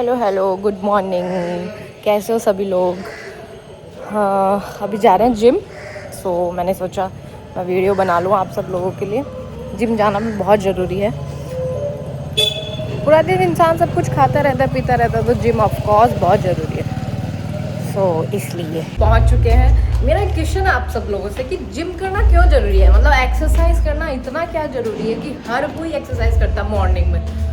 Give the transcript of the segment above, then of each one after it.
Hello hello, good morning. कैसे हो सभी लोग? हाँ, अभी जा रहे हैं जिम। मैंने सोचा मैं वीडियो बना लूँ आप सब लोगों के लिए। जिम जाना भी बहुत ज़रूरी है। पूरा दिन इंसान सब कुछ खाता रहता है, पीता रहता है, तो जिम ऑफ कोर्स बहुत ज़रूरी है। इसलिए पहुंच चुके हैं। मेरा एक क्वेश्चन है आप सब लोगों से कि जिम करना क्यों ज़रूरी है? मतलब एक्सरसाइज करना इतना क्या ज़रूरी है कि हर कोई एक्सरसाइज करता है मॉर्निंग में।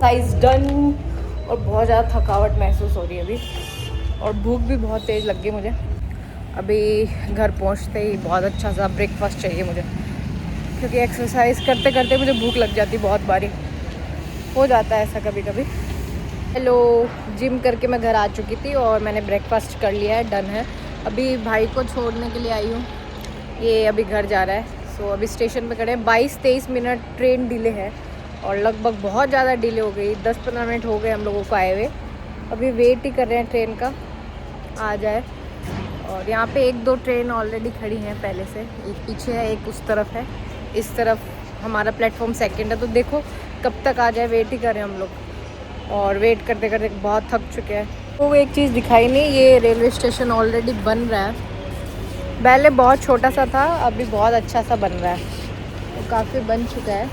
एक्सरसाइज डन और बहुत ज़्यादा थकावट महसूस हो रही है अभी, और भूख भी बहुत तेज़ लग गई मुझे। अभी घर पहुंचते ही बहुत अच्छा सा ब्रेकफास्ट चाहिए मुझे, क्योंकि एक्सरसाइज करते करते मुझे भूख लग जाती, बहुत बारी हो जाता है ऐसा कभी कभी। हेलो, जिम करके मैं घर आ चुकी थी और मैंने ब्रेकफास्ट कर लिया है, डन है। अभी भाई को छोड़ने के लिए आई हूँ, ये अभी घर जा रहा है। अभी स्टेशन पे खड़े हैं। 22-23 मिनट ट्रेन डिले है और लगभग बहुत ज़्यादा डिले हो गई। 10-15 मिनट हो गए हम लोगों को आए हुए। अभी वेट ही कर रहे हैं ट्रेन का आ जाए। और यहाँ पे 1-2 ट्रेन ऑलरेडी खड़ी हैं पहले से। एक पीछे है, एक उस तरफ है, इस तरफ हमारा प्लेटफॉर्म सेकंड है। तो देखो कब तक आ जाए, वेट ही करें हम लोग। और वेट करते करते बहुत थक चुके हैं। तो एक चीज़ दिखाई नहीं, ये रेलवे स्टेशन ऑलरेडी बन रहा है। पहले बहुत छोटा सा था, अभी बहुत अच्छा सा बन रहा है, तो काफ़ी बन चुका है।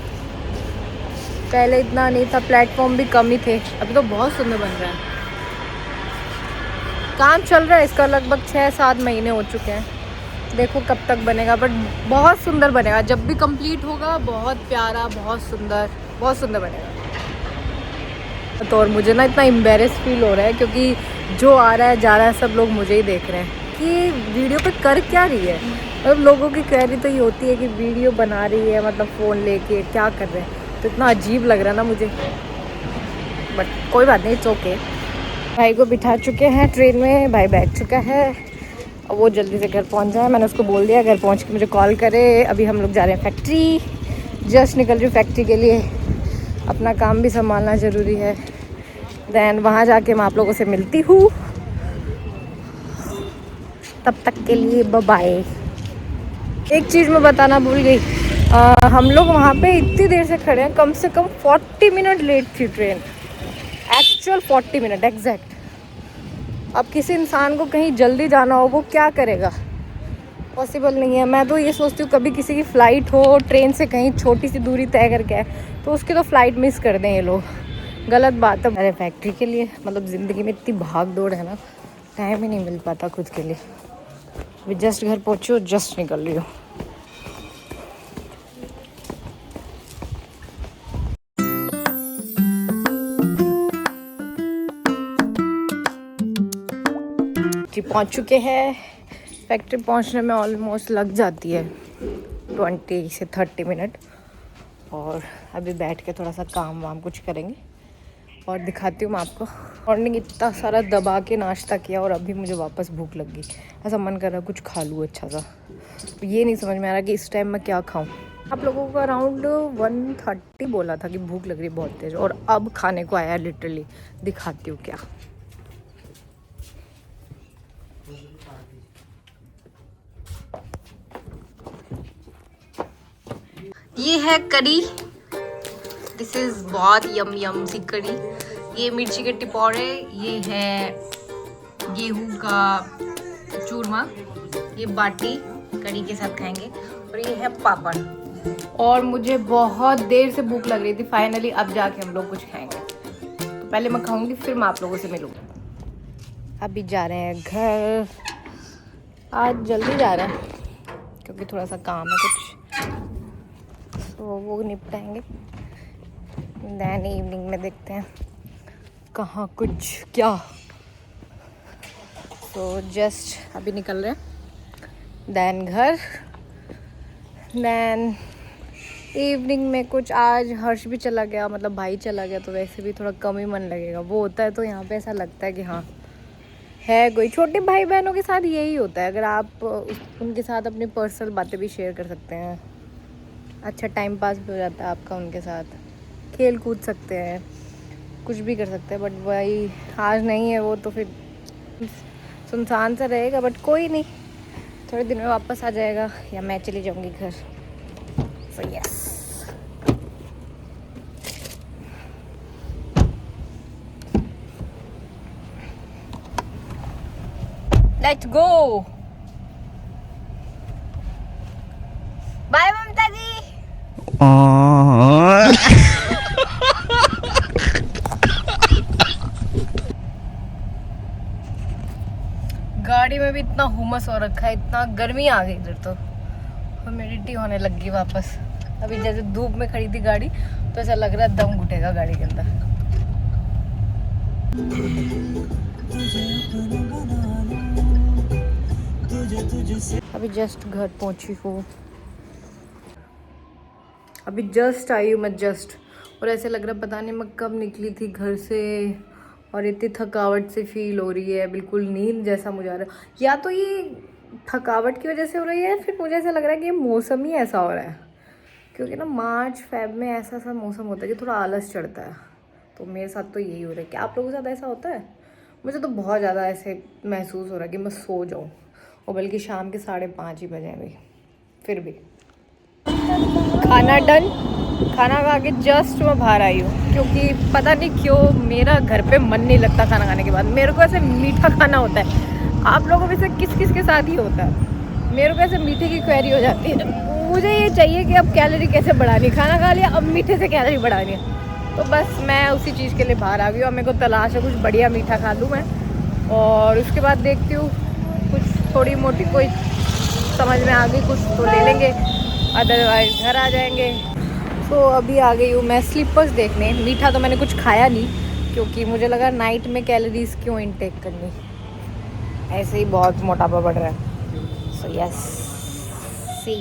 पहले इतना नहीं था, प्लेटफॉर्म भी कम ही थे, अभी तो बहुत सुंदर बन रहा है। काम चल रहा है इसका, लगभग 6-7 महीने हो चुके हैं। देखो कब तक बनेगा, बट बहुत सुंदर बनेगा। जब भी कंप्लीट होगा बहुत प्यारा, बहुत सुंदर बनेगा। तो और मुझे ना इतना एम्बेरस फील हो रहा है, क्योंकि जो आ रहा है जा रहा है सब लोग मुझे ही देख रहे हैं कि वीडियो पे कर क्या रही है। मतलब लोगों की क्वेरी तो ये होती है कि वीडियो बना रही है, मतलब फ़ोन लेके क्या कर रहे हैं। तो इतना अजीब लग रहा है ना मुझे, बट कोई बात नहीं, इट्स ओके। भाई को बिठा चुके हैं ट्रेन में, भाई बैठ चुका है और वो जल्दी से घर पहुंच जाए। मैंने उसको बोल दिया घर पहुंच के मुझे कॉल करे। अभी हम लोग जा रहे हैं फैक्ट्री, जस्ट निकल रही हूँ फैक्ट्री के लिए। अपना काम भी संभालना ज़रूरी है। दैन वहाँ जाके मैं आप लोगों से मिलती हूँ। तब तक के लिए बाय बाय। एक चीज़ मैं बताना भूल गई, हम लोग वहाँ पे इतनी देर से खड़े हैं, कम से कम 40 मिनट लेट थी ट्रेन। Actual 40 minute exact. अब किसी इंसान को कहीं जल्दी जाना हो, वो क्या करेगा? पॉसिबल नहीं है। मैं तो ये सोचती हूँ कभी किसी की फ़्लाइट हो, ट्रेन से कहीं छोटी सी दूरी तय करके है, तो उसकी तो फ़्लाइट मिस कर दें ये लोग। गलत बात है। अरे फैक्ट्री के लिए, मतलब ज़िंदगी में इतनी भाग दौड़ है ना, टाइम ही नहीं मिल पाता खुद के लिए। अभी जस्ट घर पहुँची हूँ, जस्ट निकल रही हूँ। पहुँच चुके हैं। फैक्ट्री पहुँचने में ऑलमोस्ट लग जाती है 20 से 30 मिनट। और अभी बैठ के थोड़ा सा काम वाम कुछ करेंगे और दिखाती हूँ मैं आपको। मॉर्निंग इतना सारा दबा के नाश्ता किया और अभी मुझे वापस भूख लग गई। ऐसा मन कर रहा कुछ खा लूँ अच्छा सा। ये नहीं समझ में आ रहा कि इस टाइम मैं क्या खाऊँ। आप लोगों को अराउंड 1:30 बोला था कि भूख लग रही है बहुत तेज़, और अब खाने को आया लिटरली। दिखाती हूँ क्या। ये है करी, दिस इज बहुत यम यम सी करी। ये मिर्ची के टिपौड़े, ये है गेहूं का चूरमा, ये बाटी करी के साथ खाएंगे, और ये है पापड़। और मुझे बहुत देर से भूख लग रही थी, फाइनली अब जाके हम लोग कुछ खाएंगे। तो पहले मैं खाऊंगी, फिर मैं आप लोगों से मिलूंगी। अभी जा रहे हैं घर। आज जल्दी जा रहे हैं क्योंकि थोड़ा सा काम है कुछ, तो वो निपटाएंगे। दैन इवनिंग में देखते हैं कहाँ कुछ क्या। जस्ट अभी निकल रहे हैं, दैन घर, दैन इवनिंग में कुछ। आज हर्ष भी चला गया, मतलब भाई चला गया, तो वैसे भी थोड़ा कम ही मन लगेगा। वो होता है तो यहाँ पे ऐसा लगता है कि हाँ है कोई। छोटे भाई बहनों के साथ यही होता है, अगर आप उनके साथ अपनी पर्सनल बातें भी शेयर कर सकते हैं, अच्छा टाइम पास भी हो जाता है आपका, उनके साथ खेल कूद सकते हैं, कुछ भी कर सकते हैं। बट वही आज नहीं है वो, तो फिर सुनसान सा रहेगा। बट कोई नहीं, थोड़े दिन में वापस आ जाएगा या मैं चली जाऊंगी घर। So yes, let's go. Bye Mamta ji. गाड़ी में भी इतना हुमस हो रखा है, इतना गर्मी आ गई इधर, तो ह्यूमिडिटी होने लग गई वापस। अभी जैसे धूप में खड़ी थी गाड़ी, तो ऐसा लग रहा है दम घुटेगा गाड़ी के अंदर। अभी जस्ट घर पहुंची हूँ, अभी जस्ट आई हूँ मैं, जस्ट। और ऐसे लग रहा पता नहीं मैं कब निकली थी घर से, और इतनी थकावट से फील हो रही है, बिल्कुल नींद जैसा मुझे आ रहा है। या तो ये थकावट की वजह से हो रही है, फिर मुझे ऐसा लग रहा है कि ये मौसम ही ऐसा हो रहा है, क्योंकि ना मार्च फेब में ऐसा सा मौसम होता है कि थोड़ा आलस चढ़ता है। तो मेरे साथ तो यही हो रहा है। क्या आप लोगों के साथ ऐसा होता है? मुझे तो बहुत ज़्यादा ऐसे महसूस हो रहा है कि मैं सो जाऊँ, और बल्कि शाम के 5:30 ही बजे अभी। फिर भी खाना डन, खाना खा के जस्ट मैं बाहर आई हूँ, क्योंकि पता नहीं क्यों मेरा घर पे मन नहीं लगता खाना खाने के बाद। मेरे को ऐसे मीठा खाना होता है। आप लोगों में से किस किस के साथ ही होता है? मेरे को ऐसे मीठे की क्वेरी हो जाती है। मुझे ये चाहिए कि अब कैलोरी कैसे बढ़ानी, खाना खा लिया अब मीठे से कैलोरी बढ़ानी है। तो बस मैं उसी चीज़ के लिए बाहर आ गई हूँ। मेरे को तलाश है कुछ बढ़िया मीठा खा लूँ मैं, और उसके बाद देखती हूँ कुछ थोड़ी मोटी कोई समझ में आ गई कुछ तो ले लेंगे, अदरवाइज घर आ जाएंगे। तो अभी आ गई हूँ मैं स्लीपर्स देखने। मीठा तो मैंने कुछ खाया नहीं, क्योंकि मुझे लगा नाइट में कैलोरीज क्यों इनटेक करनी, ऐसे ही बहुत मोटापा बढ़ रहा है। सो यस, सी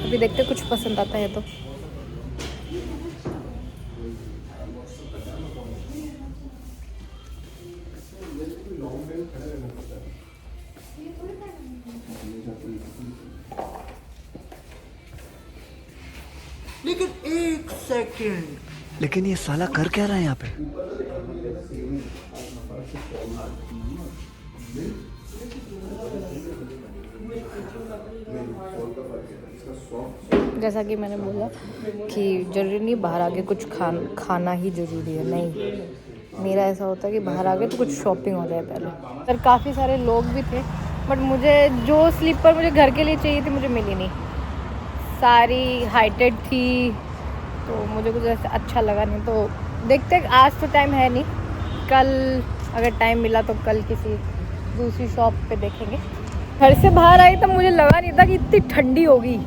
अभी देखते कुछ पसंद आता है तो। लेकिन एक सेकंड, लेकिन ये साला कर क्या रहा है यहाँ पे? जैसा कि मैंने बोला कि ज़रूरी नहीं बाहर आके कुछ खाना ही ज़रूरी है, नहीं। मेरा ऐसा होता है कि बाहर आके तो कुछ शॉपिंग हो जाए पहले। पर काफ़ी सारे लोग भी थे, बट मुझे जो स्लीपर मुझे घर के लिए चाहिए थी मुझे मिली नहीं। सारी हाइटेड थी, तो मुझे कुछ ऐसा अच्छा लगा नहीं। तो देखते, आज तो टाइम है नहीं, कल अगर टाइम मिला तो कल किसी दूसरी शॉप पे देखेंगे। घर से बाहर आई तब मुझे लगा नहीं था कि इतनी ठंडी होगी,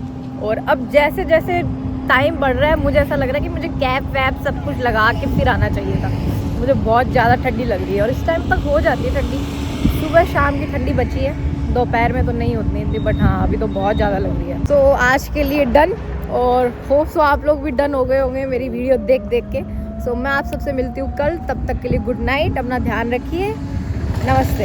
और अब जैसे जैसे टाइम बढ़ रहा है मुझे ऐसा लग रहा है कि मुझे कैप वैप सब कुछ लगा के फिर आना चाहिए था। मुझे बहुत ज़्यादा ठंडी लग रही है, और इस टाइम तक हो जाती है ठंडी। सुबह शाम की ठंडी बची है, दोपहर में तो नहीं उतनी थी, बट हाँ अभी तो बहुत ज़्यादा लग रही है। तो आज के लिए डन, और होप सो आप लोग भी डन हो गए होंगे मेरी वीडियो देख देख के। सो मैं आप सबसे मिलती हूँ कल, तब तक के लिए गुड नाइट, अपना ध्यान रखिए, नमस्ते।